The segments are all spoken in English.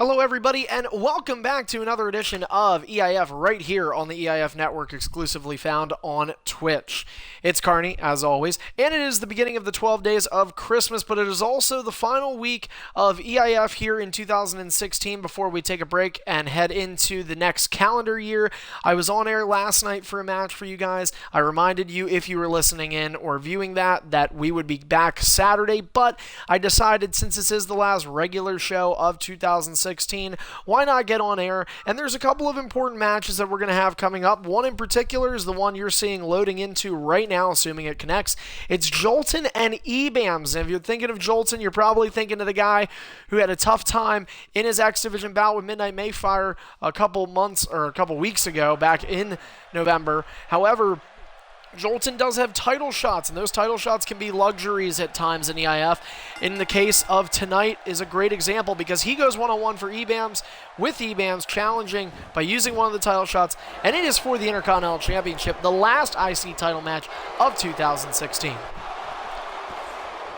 Hello everybody, and welcome back to another edition of EIF right here on the EIF Network, exclusively found on Twitch. It's Carney, as always, and it is the beginning of the 12 days of Christmas, but it is also the final week of EIF here in 2016 before we take a break and head into the next calendar year. I was on air last night for a match for you guys. I reminded you, if you were listening in or viewing that we would be back Saturday, but I decided since this is the last regular show of 2016, why not get on air? And there's a couple of important matches that we're going to have coming up. One in particular is the one you're seeing loading into right now, assuming it connects. It's Jolton and EBAMS. And if you're thinking of Jolton, you're probably thinking of the guy who had a tough time in his X Division bout with Midnight Mayfire a couple weeks ago, back in November. However, Jolton does have title shots, and those title shots can be luxuries at times in EIF. In the case of tonight is a great example because he goes one-on-one for EBAMS, with EBAMS challenging by using one of the title shots, and it is for the Intercontinental Championship, the last IC title match of 2016.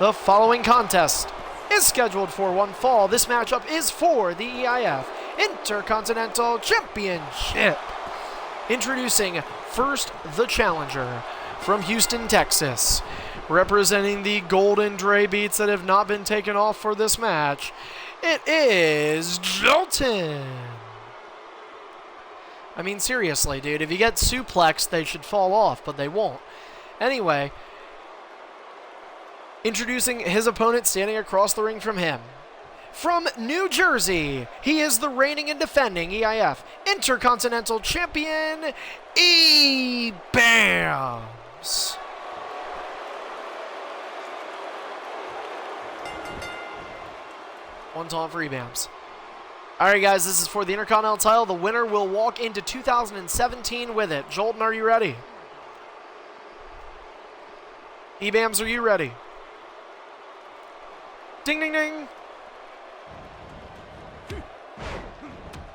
The following contest is scheduled for one fall. This matchup is for the EIF Intercontinental Championship. Introducing first, the challenger from Houston, Texas, representing the Golden Dre Beats that have not been taken off for this match. It is Jolton. I mean, seriously, dude, if you get suplexed, they should fall off, but they won't. Anyway, introducing his opponent standing across the ring from him. From New Jersey, he is the reigning and defending EIF Intercontinental Champion, EBAMS. One time for EBAMS. Alright guys, this is for the Intercontinental title. The winner will walk into 2017 with it. Jolton, are you ready? EBAMS, are you ready? Ding, ding, ding.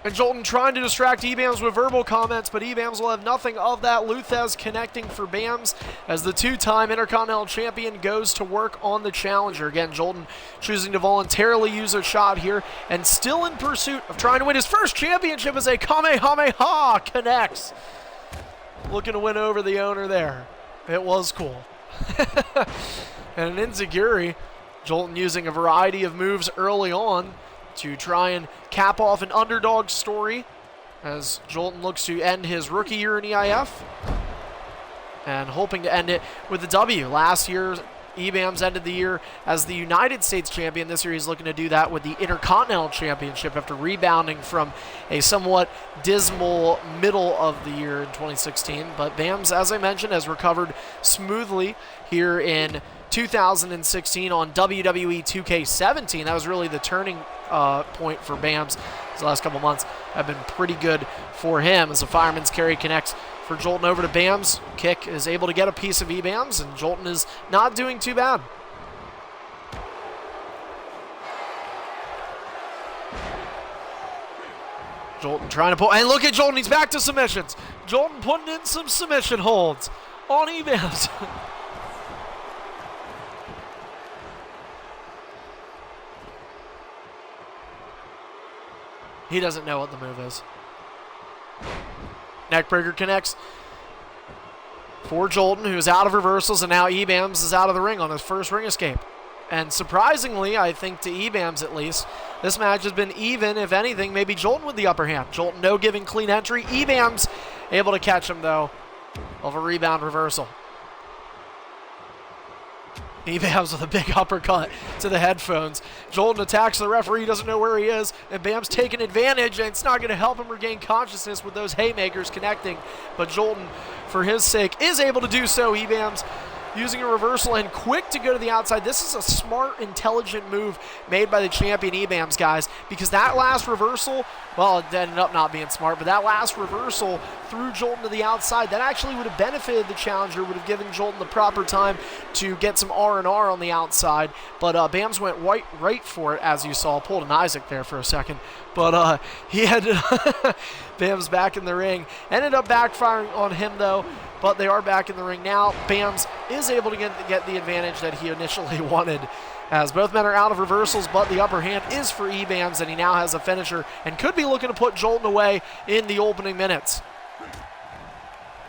And Jolton trying to distract EBAMS with verbal comments, but EBAMS will have nothing of that. Luthez connecting for BAMS as the two-time Intercontinental Champion goes to work on the challenger. Again, Jolton choosing to voluntarily use a shot here and still in pursuit of trying to win his first championship as a Kamehameha connects. Looking to win over the owner there. It was cool. And an Enziguri, Jolton using a variety of moves early on to try and cap off an underdog story as Jolton looks to end his rookie year in EIF and hoping to end it with a W. Last year, EBAMS ended the year as the United States champion. This year he's looking to do that with the Intercontinental Championship after rebounding from a somewhat dismal middle of the year in 2016. But BAMS, as I mentioned, has recovered smoothly here in 2016 on WWE 2K17. That was really the turning point for BAMS. These last couple months have been pretty good for him as the fireman's carry connects for Jolton over to BAMS. Kick is able to get a piece of EBAMS, and Jolton is not doing too bad. Jolton trying to pull, and look at Jolton, he's back to submissions. Jolton putting in some submission holds on EBAMS. He doesn't know what the move is. Neckbreaker connects for Jolton, who's out of reversals, and now EBAMS is out of the ring on his first ring escape. And surprisingly, I think to EBAMS at least, this match has been even. If anything, maybe Jolton with the upper hand. Jolton no giving clean entry. EBAMS able to catch him, though, of a rebound reversal. EBAMS with a big uppercut to the headphones. Jolton attacks the referee, doesn't know where he is, and BAMS taking advantage, and it's not going to help him regain consciousness with those haymakers connecting. But Jolton, for his sake, is able to do so. EBAMS using a reversal and quick to go to the outside. This is a smart, intelligent move made by the champion EBAMS, guys, because that last reversal, well, it ended up not being smart, but that last reversal threw Jolton to the outside. That actually would have benefited the challenger, would have given Jolton the proper time to get some R&R on the outside, but BAMS went right for it, as you saw. Pulled an Isaac there for a second, but he had BAMS back in the ring. Ended up backfiring on him, though, but they are back in the ring now. BAMS is able to get the advantage that he initially wanted as both men are out of reversals, but the upper hand is for Ebams, and he now has a finisher and could be looking to put Jolton away in the opening minutes.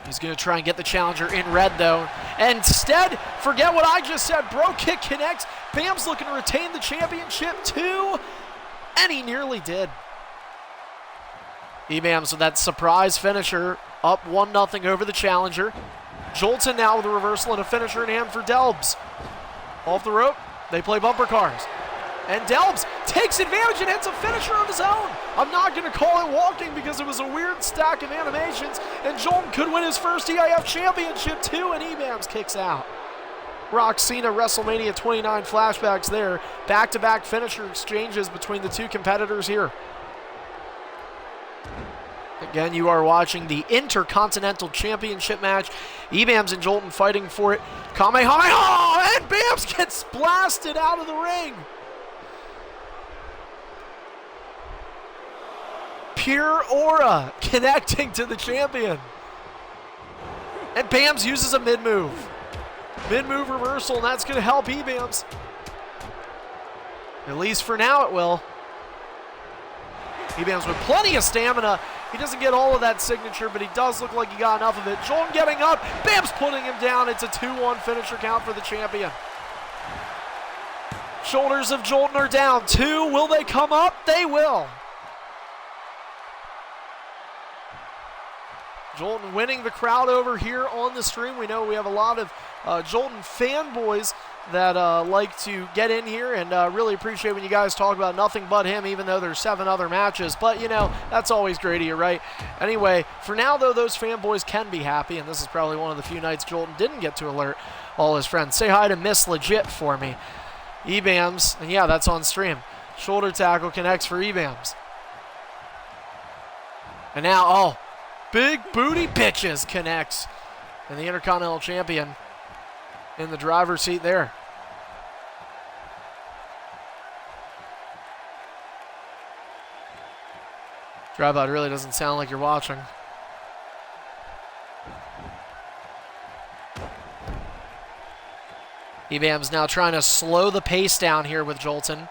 He's going to try and get the challenger in red, though. Instead, forget what I just said. Bro kick connects. Bam's looking to retain the championship, too. And he nearly did. Ebams with that surprise finisher, up 1-0 over the challenger. Jolton now with a reversal and a finisher in hand for Delbs. Off the rope, they play bumper cars. And Delbs takes advantage and hits a finisher of his own. I'm not going to call it walking because it was a weird stack of animations, and Jolton could win his first EIF championship too, and Ebams kicks out. Rock Cena WrestleMania 29 flashbacks there. Back-to-back finisher exchanges between the two competitors here. Again, you are watching the Intercontinental Championship match. Ebams and Jolton fighting for it. Kamehameha! And Bams gets blasted out of the ring. Pure aura connecting to the champion. And Bams uses a mid-move. Mid-move reversal, and that's going to help Ebams. At least for now it will. Ebams with plenty of stamina. He doesn't get all of that signature, but he does look like he got enough of it. Jolton getting up. Bams putting him down. It's a 2-1 finisher count for the champion. Shoulders of Jolton are down. 2. Will they come up? They will. Jolton winning the crowd over here on the stream. We know we have a lot of Jolton fanboys that like to get in here, and really appreciate when you guys talk about nothing but him, even though there's 7 other matches. But, you know, that's always great of you, right? Anyway, for now, though, those fanboys can be happy, and this is probably one of the few nights Jolton didn't get to alert all his friends. Say hi to Miss Legit for me. Ebams, and yeah, that's on stream. Shoulder tackle connects for Ebams. And now, oh, big booty bitches connects. And the Intercontinental Champion in the driver's seat there. Drive-out really doesn't sound like you're watching. Ebams now trying to slow the pace down here with Jolton.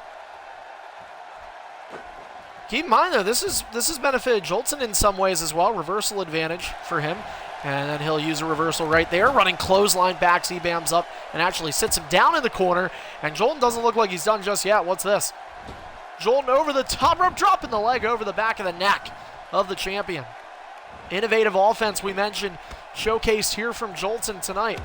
Keep in mind, though, this has benefited Jolton in some ways as well. Reversal advantage for him. And then he'll use a reversal right there. Running clothesline, backs Ebams up and actually sits him down in the corner. And Jolton doesn't look like he's done just yet. What's this? Jolton over the top rope, dropping the leg over the back of the neck of the champion. Innovative offense we mentioned, showcased here from Jolton tonight.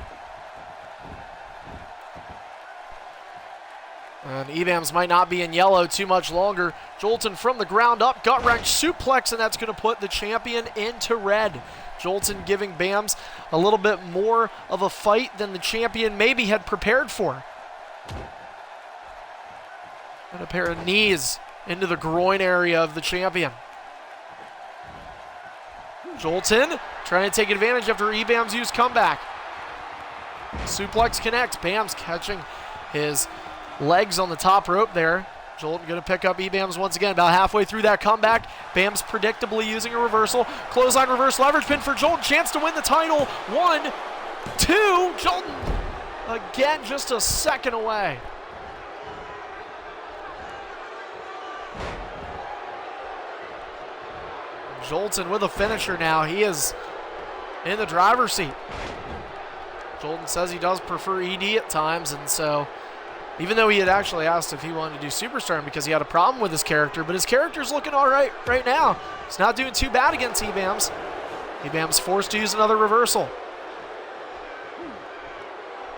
And Ebams might not be in yellow too much longer. Jolton from the ground up, gut wrench suplex, and that's going to put the champion into red. Jolton giving Bams a little bit more of a fight than the champion maybe had prepared for. And a pair of knees into the groin area of the champion. Jolton trying to take advantage after Ebams' used comeback. Suplex connects. Bams catching his legs on the top rope there. Jolton going to pick up Ebams once again about halfway through that comeback. Bams predictably using a reversal. Clothesline reverse leverage pin for Jolton. Chance to win the title. 1, 2. Jolton again just a second away. Jolton with a finisher now. He is in the driver's seat. Jolton says he does prefer ED at times, and so even though he had actually asked if he wanted to do Superstar because he had a problem with his character, but his character's looking all right now. He's not doing too bad against Ebams. Ebams forced to use another reversal.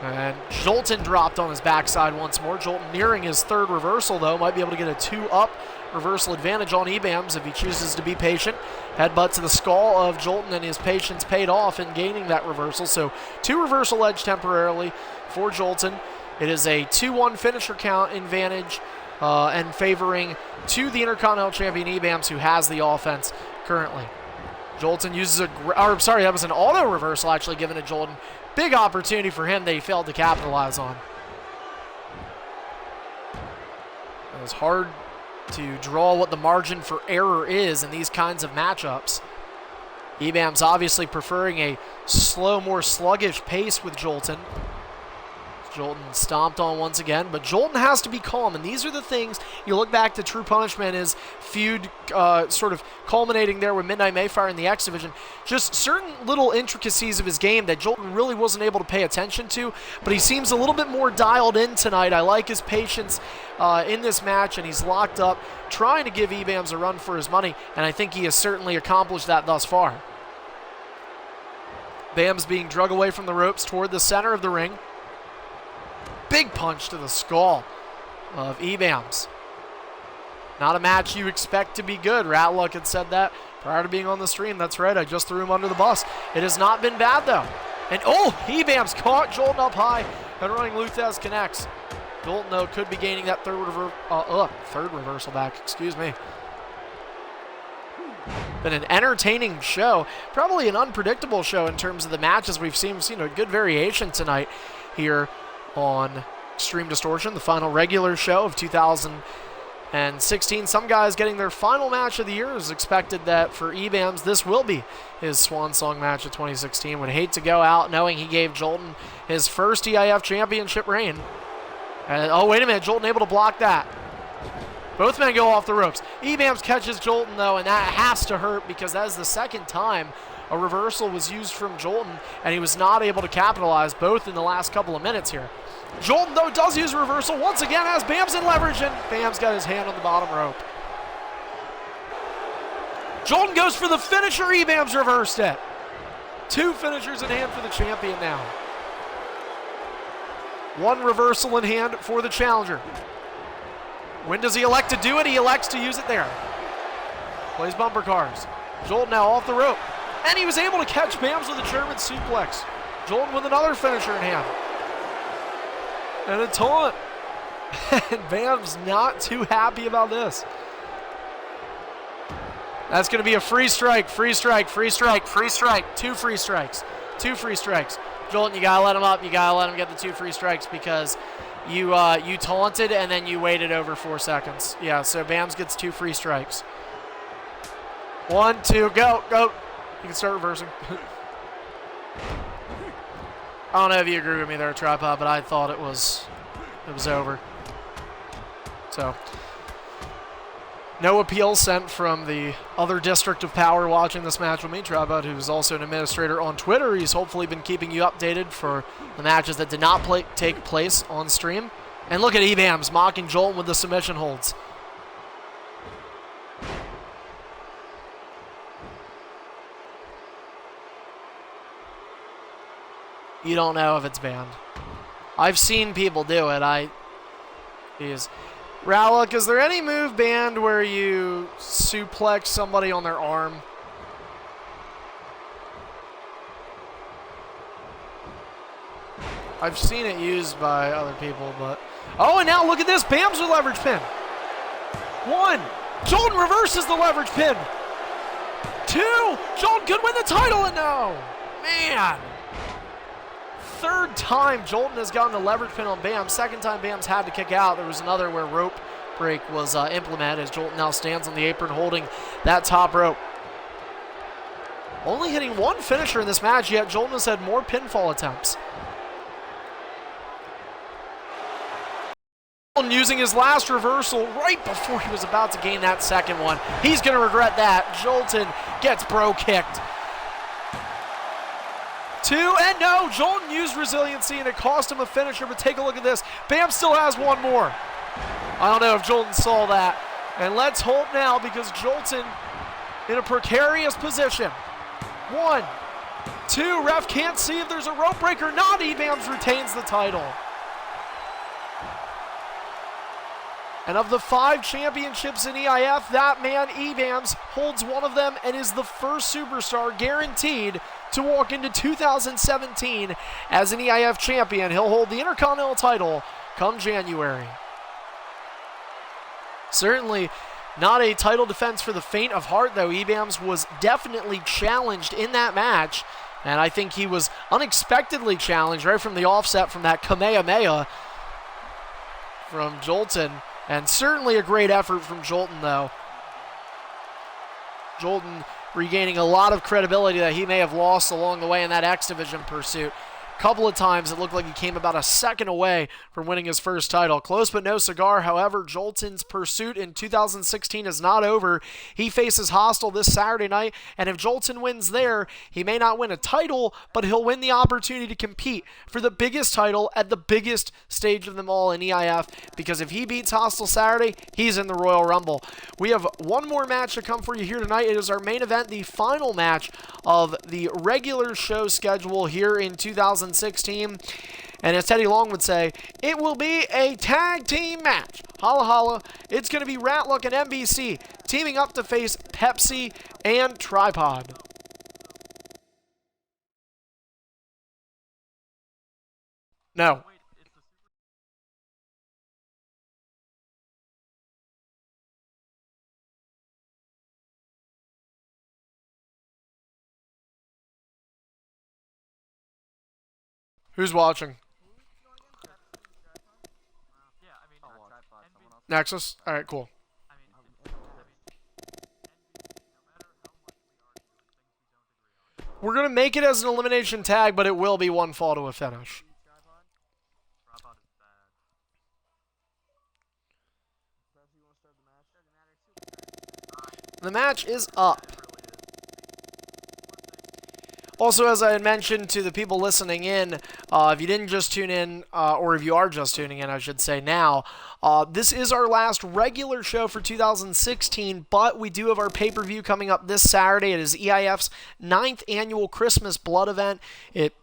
And Jolton dropped on his backside once more. Jolton nearing his 3rd reversal, though. Might be able to get a 2-up reversal advantage on Ebams if he chooses to be patient. Headbutt to the skull of Jolton, and his patience paid off in gaining that reversal. So 2 reversal edge temporarily for Jolton. It is a 2-1 finisher count advantage and favoring to the Intercontinental Champion Ebams, who has the offense currently. Jolton uses that was an auto reversal actually given to Jolton. Big opportunity for him that he failed to capitalize on. It was hard to draw what the margin for error is in these kinds of matchups. Ebams obviously preferring a slow, more sluggish pace with Jolton. Jolton stomped on once again, but Jolton has to be calm, and these are the things you look back to True Punishment, his feud sort of culminating there with Midnight Mayfire in the X Division. Just certain little intricacies of his game that Jolton really wasn't able to pay attention to, but he seems a little bit more dialed in tonight. I like his patience in this match, and he's locked up, trying to give Ebams a run for his money, and I think he has certainly accomplished that thus far. Bams being drug away from the ropes toward the center of the ring. Big punch to the skull of Ebams. Not a match you expect to be good. Ratluck had said that prior to being on the stream. That's right, I just threw him under the bus. It has not been bad, though. And, Ebams caught Jolton up high, and running Luthez connects. Jolton, though, could be gaining that third reversal back. Excuse me. Been an entertaining show, probably an unpredictable show in terms of the matches we've seen. We've seen a good variation tonight here on Extreme Distortion, the final regular show of 2016. Some guys getting their final match of the year. It is expected that for Ebams, this will be his swan song match of 2016. Would hate to go out knowing he gave Jolton his first EIF championship reign. And, oh, wait a minute, Jolton able to block that. Both men go off the ropes. Ebams catches Jolton, though, and that has to hurt because that is the second time a reversal was used from Jolton, and he was not able to capitalize both in the last couple of minutes here. Jolton, though, does use a reversal. Once again has Bams in leverage, and Bams got his hand on the bottom rope. Jolton goes for the finisher. Ebams reversed it. Two finishers in hand for the champion now. One reversal in hand for the challenger. When does he elect to do it? He elects to use it there. Plays bumper cars. Jolton now off the rope. And he was able to catch Bams with a German suplex. Jolton with another finisher in hand. And a taunt. And Bams not too happy about this. That's going to be a free strike, free strike, free strike, free strike. Two free strikes. Two free strikes. Jolton, you got to let him up. You got to let him get the two free strikes because you taunted and then you waited over 4 seconds. Yeah, so Bams gets two free strikes. 1, 2, go, go. You can start reversing. I don't know if you agree with me there, Tripod, but I thought it was over. So, no appeal sent from the other District of Power watching this match with me, Tripod, who's also an administrator on Twitter. He's hopefully been keeping you updated for the matches that did not take place on stream. And look at Ebams mocking Jolton with the submission holds. You don't know if it's banned. I've seen people do it. Rowlick, is there any move banned where you suplex somebody on their arm? I've seen it used by other people, but... Oh, and now look at this. Bams with leverage pin. 1. Jolton reverses the leverage pin. 2. Jolton could win the title, and no. Man. Third time Jolton has gotten a leverage pin on Bams. Second time Bams had to kick out. There was another where rope break was implemented as Jolton now stands on the apron holding that top rope. Only hitting one finisher in this match, yet Jolton has had more pinfall attempts. Jolton using his last reversal right before he was about to gain that second one. He's going to regret that. Jolton gets bro kicked. 2, and no, Jolton used resiliency and it cost him a finisher, but take a look at this. Bam still has one more. I don't know if Jolton saw that. And let's hope now because Jolton in a precarious position. 1, 2, ref can't see if there's a rope break or not. Ebams retains the title. And of the 5 championships in EIF, that man, Ebams, holds one of them and is the first superstar guaranteed to walk into 2017 as an EIF champion. He'll hold the Intercontinental title come January. Certainly not a title defense for the faint of heart, though. Ebams was definitely challenged in that match, and I think he was unexpectedly challenged right from the offset from that Kamehameha from Jolton. And certainly a great effort from Jolton, though. Jolton regaining a lot of credibility that he may have lost along the way in that X Division pursuit. couple of times it looked like he came about a second away from winning his first title. Close but no cigar. However, Jolton's pursuit in 2016 is not over. He faces Hostile this Saturday night, and if Jolton wins there, he may not win a title, but he'll win the opportunity to compete for the biggest title at the biggest stage of them all in EIF, because if he beats Hostile Saturday, he's in the Royal Rumble. We have one more match to come for you here tonight. It is our main event, the final match of the regular show schedule here in 2016. And as Teddy Long would say, it will be a tag team match. Holla holla. It's going to be Ratluck and MBC teaming up to face Pepsi and Tripod. No. Who's watching? Nexus? Alright, cool. We're going to make it as an elimination tag, but it will be one fall to a finish. The match is up. Also, as I had mentioned to the people listening in, if you didn't just tune in, or if you are just tuning in, I should say now, this is our last regular show for 2016, but we do have our pay-per-view coming up this Saturday. It is EIF's 9th annual Christmas Blood event. It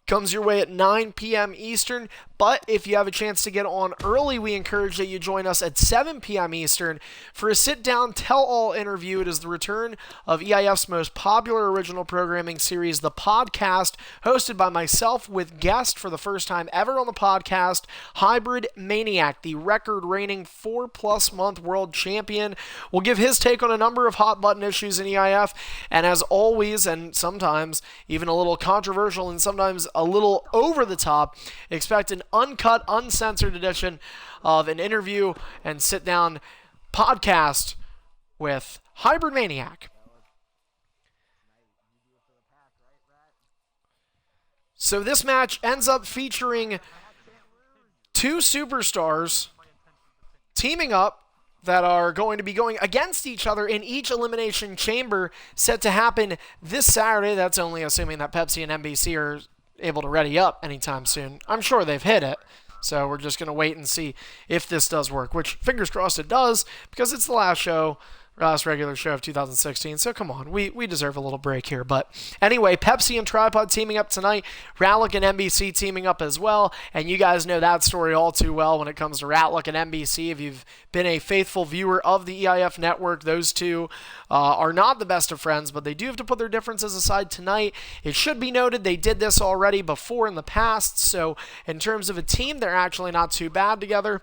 comes your way at 9 p.m. Eastern, but if you have a chance to get on early, we encourage that you join us at 7 p.m. Eastern for a sit-down tell-all interview. It is the return of EIF's most popular original programming series, The Podcast, hosted by myself with guest for the first time ever on the podcast, Hybrid Maniac, the record-reigning 4+ month world champion, will give his take on a number of hot-button issues in EIF, and as always, and sometimes even a little controversial and sometimes a little over the top, expect an uncut, uncensored edition of an interview and sit-down podcast with Hybrid Maniac. So this match ends up featuring two superstars teaming up that are going to be going against each other in each elimination chamber, set to happen this Saturday. That's only assuming that Pepsi and NBC are able to ready up anytime soon. I'm sure they've hit it, so we're just going to wait and see if this does work, which fingers crossed it does, because it's the last regular show of 2016, so come on, we deserve a little break here. But anyway, Pepsi and Tripod teaming up tonight, Ratluck and NBC teaming up as well, and you guys know that story all too well when it comes to Ratluck and NBC. If you've been a faithful viewer of the EIF network, those two are not the best of friends, but they do have to put their differences aside tonight. It should be noted they did this already before in the past, so in terms of a team, they're actually not too bad together.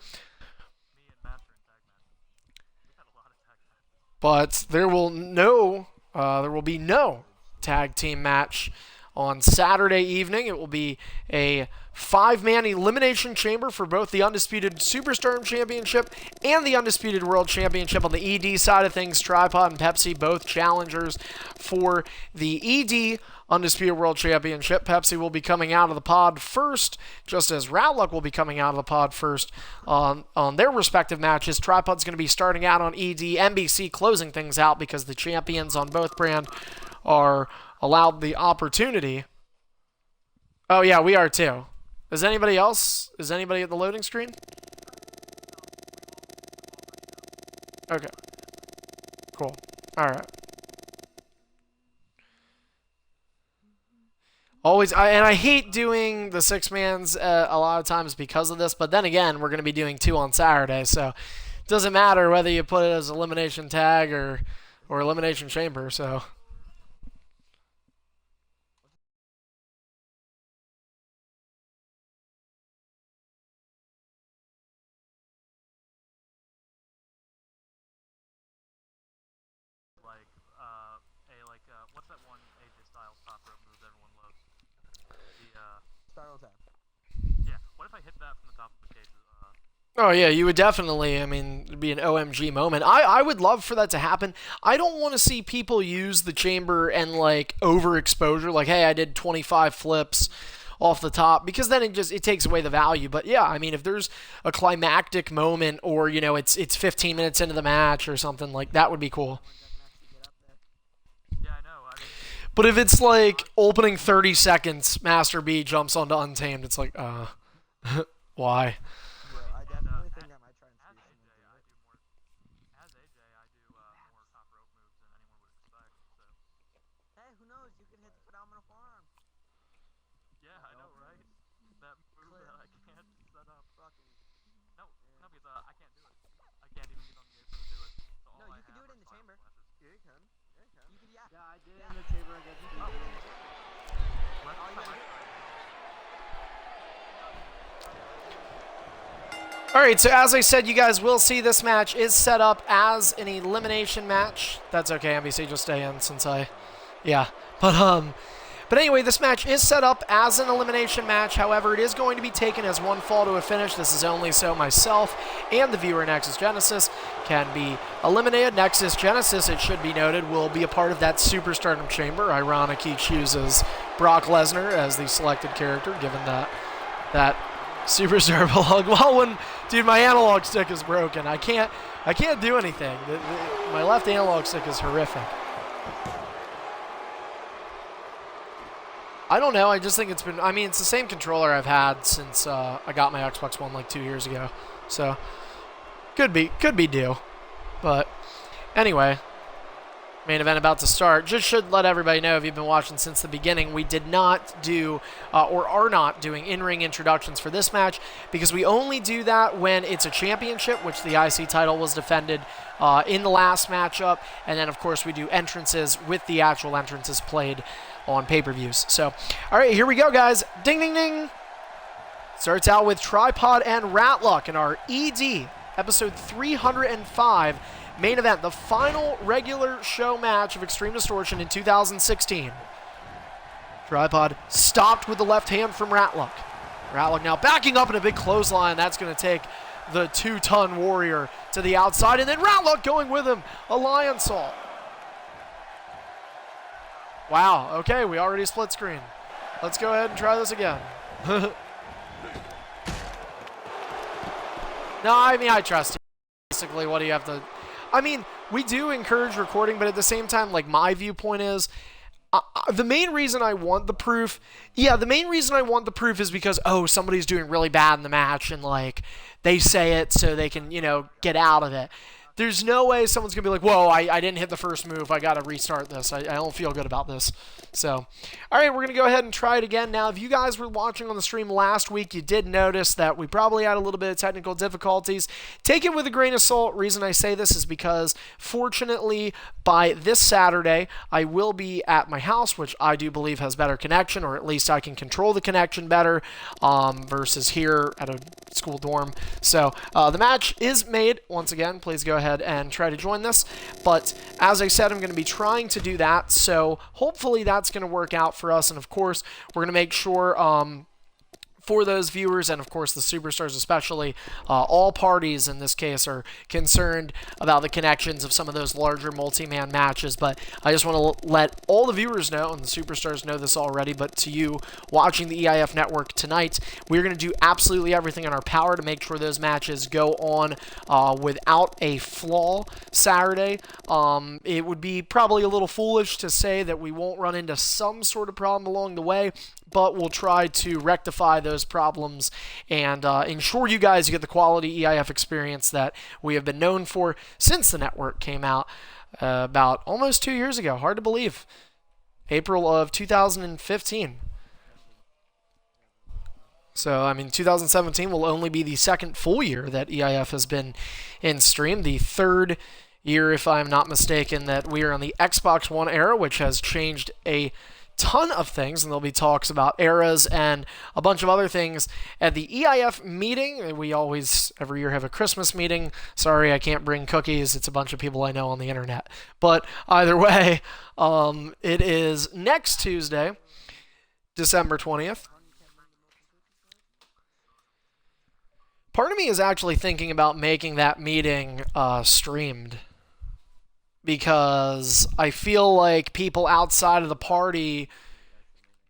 But there will be no tag team match on Saturday evening. It will be a 5-man elimination chamber for both the Undisputed Superstar Championship and the Undisputed World Championship. On the ED side of things, Tripod and Pepsi, both challengers for the ED Undisputed World Championship. Pepsi will be coming out of the pod first, just as Ratluck will be coming out of the pod first on their respective matches. Tripod's going to be starting out on ED, NBC closing things out because the champions on both brand are allowed the opportunity. Oh yeah, we are too. Is anybody else? Is anybody at the loading screen? Okay. Cool. Alright. Always, I hate doing the 6-mans a lot of times because of this, but then again, we're going to be doing 2 on Saturday, so it doesn't matter whether you put it as elimination tag or elimination chamber, so. What's that one AJ Styles top rope move everyone loves? Spiral tap. Yeah. What if I hit that from the top of the cage? Oh yeah, you would definitely. I mean, it'd be an OMG moment. I would love for that to happen. I don't want to see people use the chamber and like overexposure. Like, hey, I did 25 flips off the top, because then it takes away the value. But yeah, I mean, if there's a climactic moment, or it's 15 minutes into the match or something, like that would be cool. Yeah, I know. I mean, But if it's like opening 30 seconds, Master B jumps onto Untamed, it's like, why? Bro, I definitely think I might try and as squeeze AJ, someone I through it. do more. As AJ, I do more top rope moves than anyone would expect. So Hey, who knows? You could hit the phenomenal forearm. yeah, I know, right? That move that I can't set up. Fucking. No, because I can't do it. I can't even get on the apron to do it. So No, all I you could do have it in are the final chamber. flashes. Yeah, you can. Yeah, you can. You could, yeah. Yeah, I did in the chamber against You can do it in the chamber. Last All you time I gotta do. tried. All right, so as I said, you guys will see this match is set up as an elimination match. That's okay, NBC, just stay in since yeah. But anyway, this match is set up as an elimination match. However, it is going to be taken as one fall to a finish. This is only so myself and the viewer Nexus Genesis can be eliminated. Nexus Genesis, it should be noted, will be a part of that Superstardom chamber. Ironic he chooses Brock Lesnar as the selected character, given that Superstar belong. Well, dude, my analog stick is broken. I can't do anything. My left analog stick is horrific. I don't know. I just think it's been. I mean, it's the same controller I've had since I got my Xbox One like 2 years ago. So could be due. But anyway, main event about to start. Just should let everybody know, if you've been watching since the beginning, we did not do or are not doing in-ring introductions for this match, because we only do that when it's a championship, which the IC title was defended in the last matchup, and then of course we do entrances with the actual entrances played on pay-per-views. So, all right, here we go, guys. Ding, ding, ding. Starts out with Tripod and Ratluck in our ED, episode 305. Main event, the final regular show match of Extreme Distortion in 2016. Tripod stopped with the left hand from Ratluck. Ratluck now backing up in a big clothesline. That's going to take the 2-ton warrior to the outside, and then Ratluck going with him. A lion salt. Wow, okay, we already split screen. Let's go ahead and try this again. No, I mean, I trust you. Basically, what do you have to... I mean, we do encourage recording, but at the same time, like, my viewpoint is, the main reason I want the proof, is because, somebody's doing really bad in the match, and, like, they say it so they can, get out of it. There's no way someone's going to be like, whoa, I didn't hit the first move. I got to restart this. I don't feel good about this. So, all right, we're going to go ahead and try it again. Now, if you guys were watching on the stream last week, you did notice that we probably had a little bit of technical difficulties. Take it with a grain of salt. Reason I say this is because, fortunately, by this Saturday, I will be at my house, which I do believe has better connection, or at least I can control the connection better versus here at a school dorm. So, the match is made. Once again, please go ahead and try to join this, but as I said, I'm going to be trying to do that, so hopefully that's going to work out for us, and of course we're going to make sure for those viewers, and of course the superstars especially, all parties in this case are concerned about the connections of some of those larger multi-man matches. But I just want to let all the viewers know, and the superstars know this already, but to you watching the EIF network tonight, we're going to do absolutely everything in our power to make sure those matches go on without a flaw Saturday. It would be probably a little foolish to say that we won't run into some sort of problem along the way, but we'll try to rectify those problems and ensure you guys get the quality EIF experience that we have been known for since the network came out about almost 2 years ago. Hard to believe. April of 2015. So, I mean, 2017 will only be the second full year that EIF has been in stream. The third year, if I'm not mistaken, that we are on the Xbox One era, which has changed a ton of things, and there'll be talks about eras and a bunch of other things at the EIF meeting. We always, every year, have a Christmas meeting. Sorry, I can't bring cookies. It's a bunch of people I know on the internet. But either way, it is next Tuesday, December 20th. Part of me is actually thinking about making that meeting streamed, because I feel like people outside of the party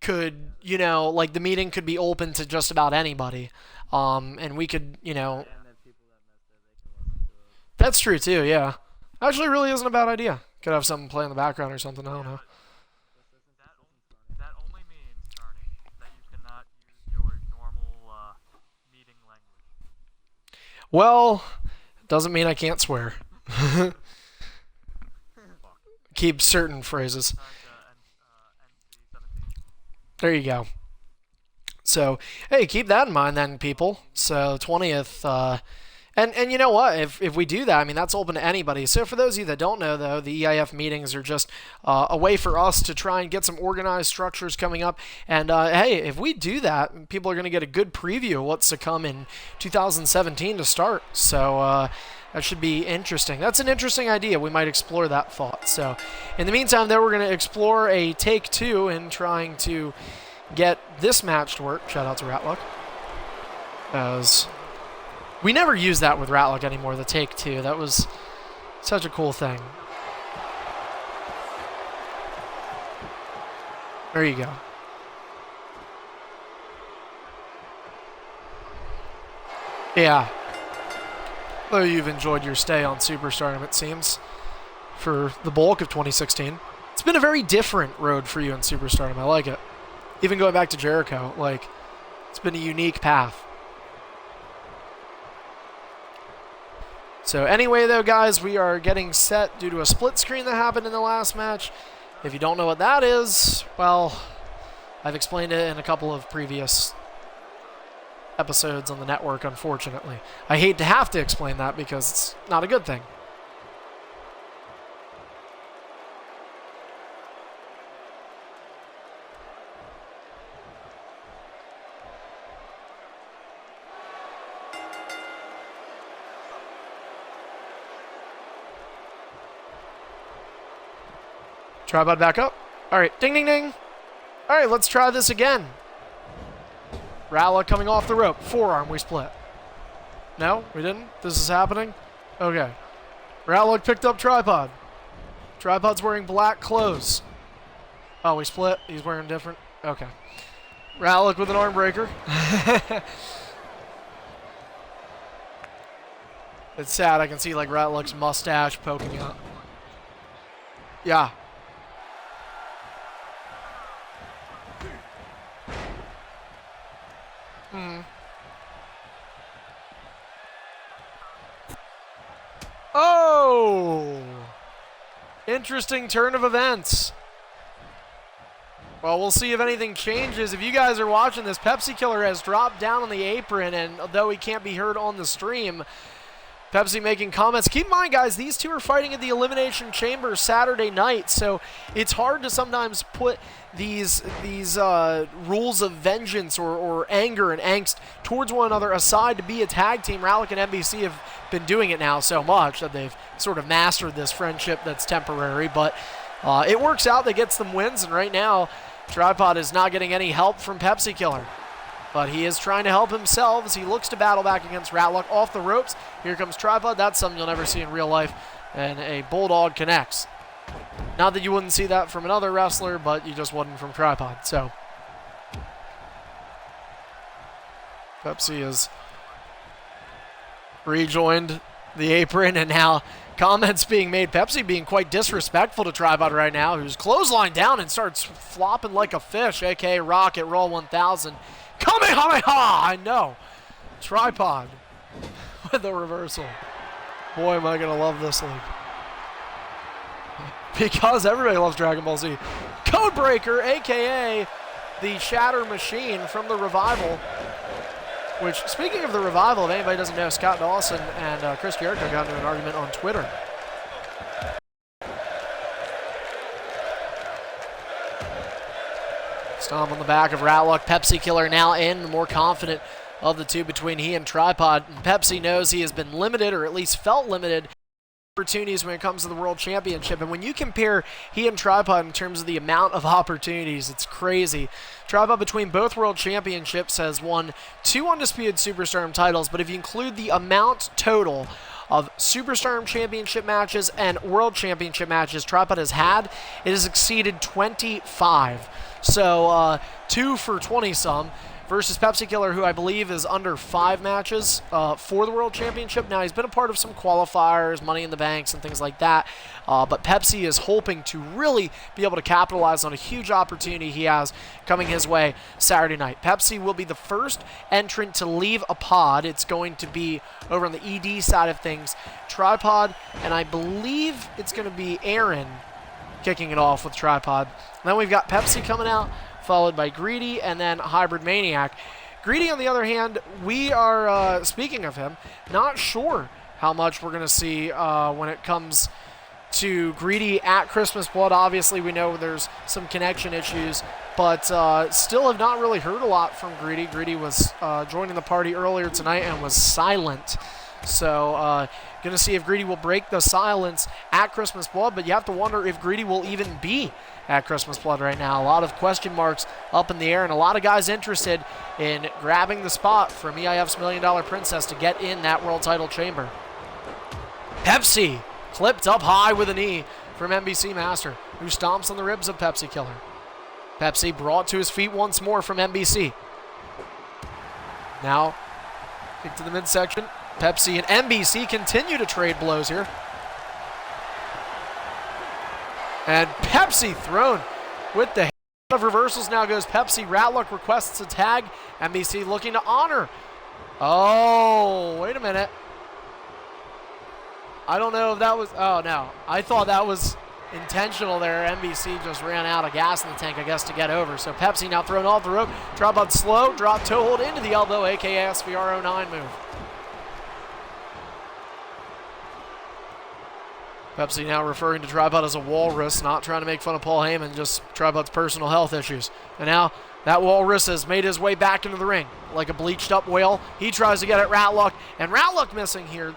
could, you know, like the meeting could be open to just about anybody. And we could, you know, And then people that missed it, they can listen to it. that's true too, yeah. Actually, really isn't a bad idea. Could have something play in the background or something, I don't know. That only means, Carney, that you cannot use your normal meeting language. Well, doesn't mean I can't swear. Keep certain phrases. NC-17. There you go. So, hey, keep that in mind then, people. So, 20th, and you know what? If we do that, I mean, that's open to anybody. So for those of you that don't know, though, the EIF meetings are just a way for us to try and get some organized structures coming up. And, hey, if we do that, people are going to get a good preview of what's to come in 2017 to start. So that should be interesting. That's an interesting idea. We might explore that thought. So in the meantime, though, we're going to explore a take two in trying to get this match to work. Shout out to Ratluck. As we never use that with Ratluck anymore, the take two. That was such a cool thing. There you go. Yeah. Though you've enjoyed your stay on Superstardom, it seems, for the bulk of 2016. It's been a very different road for you in Superstardom. I like it. Even going back to Jericho, like, it's been a unique path. So anyway, though, guys, we are getting set due to a split screen that happened in the last match. If you don't know what that is, well, I've explained it in a couple of previous episodes on the network, unfortunately. I hate to have to explain that because it's not a good thing. Tripod back up. All right, ding, ding, ding. All right, let's try this again. Ratluck coming off the rope. Forearm, we split. No, we didn't? This is happening? Okay. Ratluck picked up Tripod. Tripod's wearing black clothes. Oh, we split. He's wearing different. Okay. Ratluck with an arm breaker. It's sad. I can see like Ratluck's mustache poking out. Yeah. Oh! Interesting turn of events. Well, we'll see if anything changes. If you guys are watching this, Pepsi Killer has dropped down on the apron, and although he can't be heard on the stream, Pepsi making comments. Keep in mind, guys, these two are fighting at the Elimination Chamber Saturday night, so it's hard to sometimes put these rules of vengeance or anger and angst towards one another aside to be a tag team. Ratluck and NBC have been doing it now so much that they've sort of mastered this friendship that's temporary, but it works out. That gets them wins, and right now, Tripod is not getting any help from Pepsi Killer. But he is trying to help himself as he looks to battle back against Ratluck off the ropes. Here comes Tripod. That's something you'll never see in real life. And a Bulldog connects. Not that you wouldn't see that from another wrestler, but you just wouldn't from Tripod. So Pepsi has rejoined the apron, and now comments being made. Pepsi being quite disrespectful to Tripod right now, who's clotheslined down and starts flopping like a fish, a.k.a. Rocket Roll 1000. Kamehameha! I know. Tripod with the reversal. Boy, am I going to love this league. Because everybody loves Dragon Ball Z. Codebreaker, a.k.a. the Shatter Machine from the Revival. Which, speaking of the Revival, if anybody doesn't know, Scott Dawson and Chris Jericho got into an argument on Twitter. Stomp on the back of Ratluck. Pepsi Killer now in, the more confident of the two between he and Tripod. And Pepsi knows he has been limited, or at least felt limited, opportunities when it comes to the World Championship. And when you compare he and Tripod in terms of the amount of opportunities, it's crazy. Tripod between both World Championships has won 2 Undisputed Superstardom titles, but if you include the amount total of Superstar Championship matches and World Championship matches Tripod has had, it has exceeded 25. So 2 for 20-some. Versus Pepsi Killer, who I believe is under 5 matches for the World Championship. Now, he's been a part of some qualifiers, Money in the Banks, and things like that. But Pepsi is hoping to really be able to capitalize on a huge opportunity he has coming his way Saturday night. Pepsi will be the first entrant to leave a pod. It's going to be over on the ED side of things. Tripod, and I believe it's going to be Aaron kicking it off with Tripod. And then we've got Pepsi coming out, followed by Greedy, and then Hybrid Maniac. Greedy, on the other hand, we are, speaking of him, not sure how much we're going to see when it comes to Greedy at Christmas Blood. Obviously, we know there's some connection issues, but still have not really heard a lot from Greedy. Greedy was joining the party earlier tonight and was silent. So, going to see if Greedy will break the silence at Christmas Blood, but you have to wonder if Greedy will even be at Christmas Blood right now. A lot of question marks up in the air, and a lot of guys interested in grabbing the spot from EIF's $1 Million Princess to get in that world title chamber. Pepsi clipped up high with a knee from NBC Master, who stomps on the ribs of Pepsi Killer. Pepsi brought to his feet once more from NBC. Now, kick to the midsection. Pepsi and NBC continue to trade blows here. And Pepsi thrown with the of reversals. Now goes Pepsi. Ratluck requests a tag. NBC looking to honor. Oh, wait a minute. I don't know if that was... Oh, no. I thought that was intentional there. NBC just ran out of gas in the tank, I guess, to get over. So Pepsi now thrown off the rope. Drop out slow. Drop toe hold into the elbow, a.k.a. SVR 09 move. Pepsi now referring to Tripod as a walrus, not trying to make fun of Paul Heyman, just Tripod's personal health issues. And now that walrus has made his way back into the ring like a bleached up whale. He tries to get at Ratluck, and Ratluck missing here.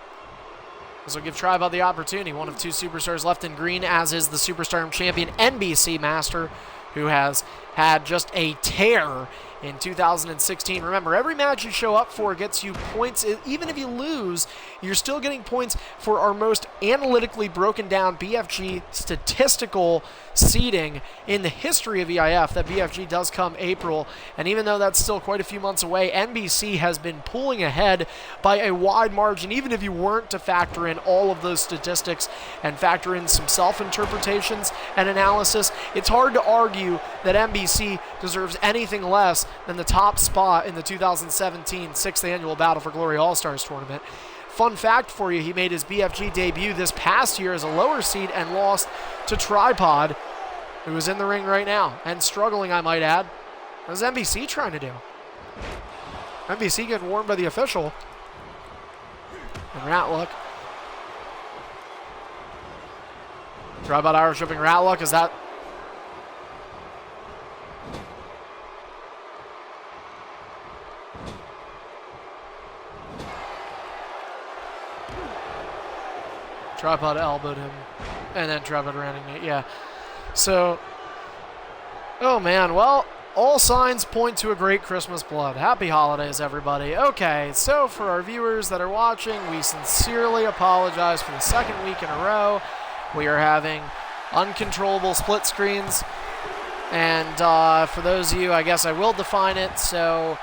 This will give Tripod the opportunity. One of 2 superstars left in green, as is the Superstar champion NBC Master, who has had just a tear in 2016. Remember, every match you show up for gets you points. Even if you lose, you're still getting points for our most analytically broken down BFG statistical seeding in the history of EIF. That BFG does come April, and even though that's still quite a few months away, NBC has been pulling ahead by a wide margin. Even if you weren't to factor in all of those statistics and factor in some self-interpretations and analysis, it's hard to argue that NBC deserves anything less than the top spot in the 2017 6th Annual Battle for Glory All-Stars tournament. Fun fact for you, he made his BFG debut this past year as a lower seed and lost to Tripod, who is in the ring right now and struggling, I might add. What is NBC trying to do? NBC getting warned by the official. And Ratluck. Tripod Irish whipping Ratluck. Is that... Tripod elbowed him, and then Tripod ran it. Yeah. So, oh man, well, all signs point to a great Christmas Blood. Happy holidays, everybody. Okay, so for our viewers that are watching, we sincerely apologize for the 2nd week in a row. We are having uncontrollable split screens, and for those of you, I guess I will define it, so...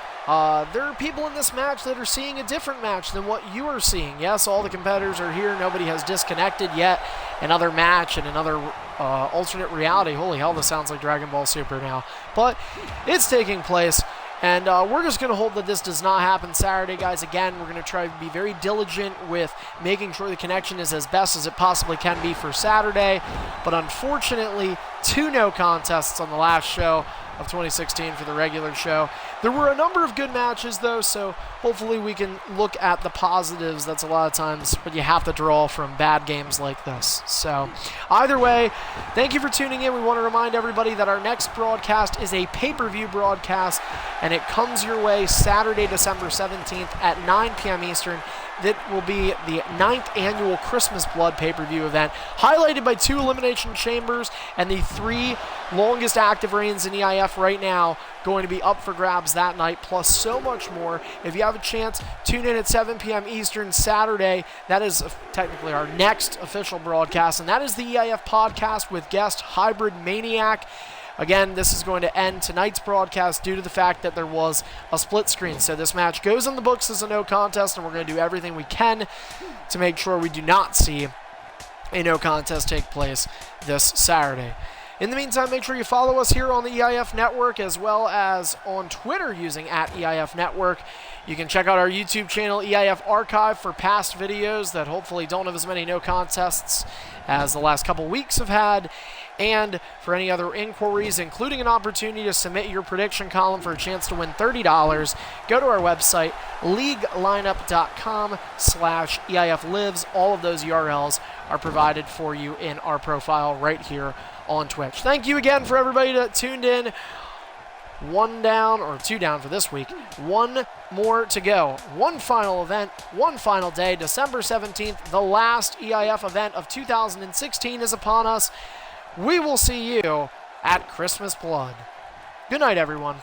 there are people in this match that are seeing a different match than what you are seeing. Yes, all the competitors are here. Nobody has disconnected yet. Another match and another alternate reality. Holy hell, this sounds like Dragon Ball Super now. But it's taking place. And we're just going to hope that this does not happen Saturday, guys. Again, we're going to try to be very diligent with making sure the connection is as best as it possibly can be for Saturday. But unfortunately, 2 no contests on the last show of 2016 for the regular show. There were a number of good matches, though, so hopefully we can look at the positives. That's a lot of times what you have to draw from bad games like this. So either way, thank you for tuning in. We want to remind everybody that our next broadcast is a pay-per-view broadcast, and it comes your way Saturday, December 17th at 9 p.m. Eastern. that will be the 9th annual Christmas Blood pay-per-view event, highlighted by 2 Elimination Chambers and the 3 longest active reigns in EIF right now going to be up for grabs that night, plus so much more. If you have a chance, tune in at 7 p.m. Eastern Saturday. That is technically our next official broadcast, and that is the EIF podcast with guest Hybrid Maniac. Again, this is going to end tonight's broadcast due to the fact that there was a split screen. So this match goes in the books as a no contest, and we're going to do everything we can to make sure we do not see a no contest take place this Saturday. In the meantime, make sure you follow us here on the EIF Network as well as on Twitter using @EIF Network. You can check out our YouTube channel, EIF Archive, for past videos that hopefully don't have as many no contests as the last couple weeks have had. And for any other inquiries, including an opportunity to submit your prediction column for a chance to win $30, go to our website, leaguelineup.com/EIFlives. All of those URLs are provided for you in our profile right here on Twitch. Thank you again for everybody that tuned in. 1 down, or 2 down for this week. 1 more to go. One final event, one final day. December 17th, the last EIF event of 2016 is upon us. We will see you at Christmas Blood. Good night, everyone.